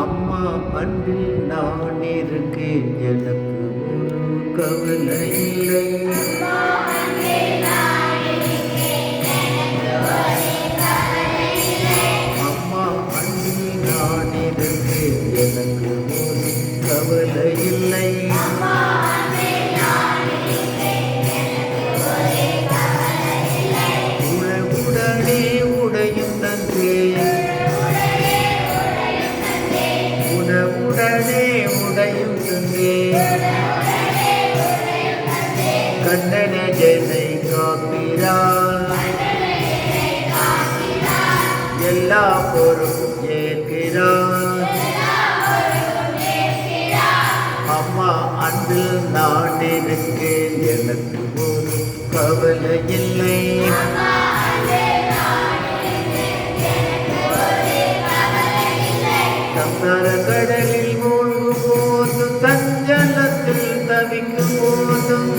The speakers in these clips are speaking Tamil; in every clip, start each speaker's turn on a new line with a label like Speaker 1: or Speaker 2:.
Speaker 1: அம்மா அன்பில் நான் இருக்கேன், எனக்கு ஒரு கவலை இல்லை. அம்மா அன்பில் நான் இருக்கேன், எனக்கு ஒரு கவலை இல்லை. உடனே உடையும் தந்தே, உடனே உடையும் தந்தே, கண்ணனை ஜெனை காக்கிறார், எல்லா பொறுப்பும் ஏற்கிறார். அம்மா அன்பில் நான் இருக்கேன், எனக்கு ஒரு கவலை இல்லை. சங்கர கடலில் மூழ்கும் போதும், சஞ்சலத்தில் தவிக்கும் போதும்,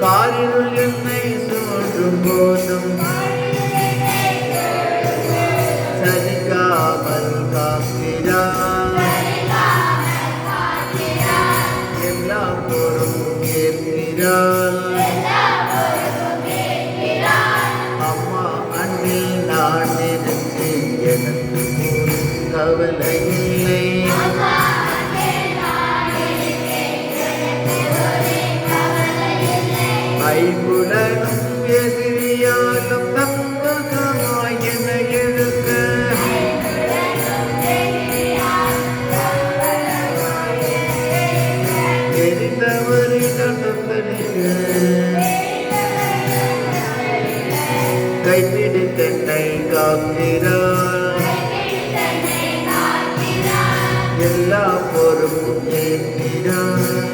Speaker 1: காரிருள் என்னை சூழும் போதும், சலிக்காமல் காக்கிறார், எல்லா பொறுப்பும் ஏற்கிறார். அம்மா அன்பில் நான் இருக்கேன், எனக்கு ஒரு கவலை இல்லை. ஐம்புலனும் எதிரியாலும் தங்கமாய் என எழுக்க, எரிந்தவரிடம் கைப்பிடித்தென்னை காக்கிறார், எல்லா பொறுப்பும் ஏற்கிறார்.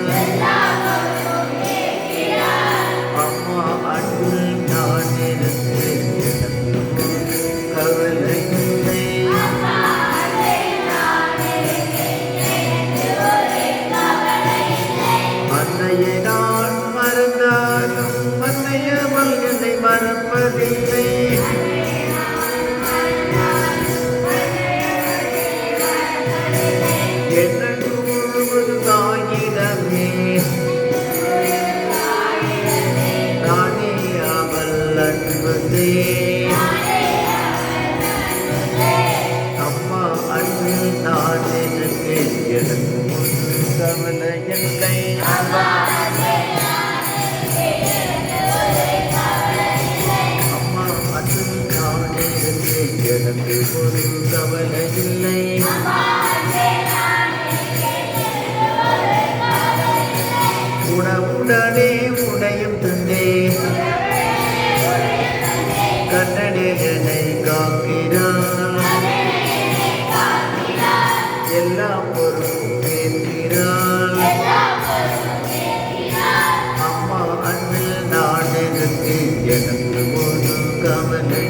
Speaker 1: அம்மா அன்பில் நான் இருக்கேன், எனக்கு கவலை இல்லை. அன்னையை நான் மறந்தாலும் அன்னையவள் என்னை மறப்பதில்லை. எனக்கு முழுவதும் தாயிடமே, நானே அவள் அன்பதே. அம்மா அன்பில் நான் இருக்கேன், எனக்கு ஒரு கவலை இல்லை. அம்மா அன்பில் நான் இருக்கேன், எனக்கு ஒரு கவலை இல்லை. உடனே உடையும் தந்தே, கண்ணனே என்னை காக்கிறார், எல்லா பொறுப்பும் ஏற்கிறார். அம்மா அன்பில் நான் இருக்கேன், எனக்கு ஒரு கவலை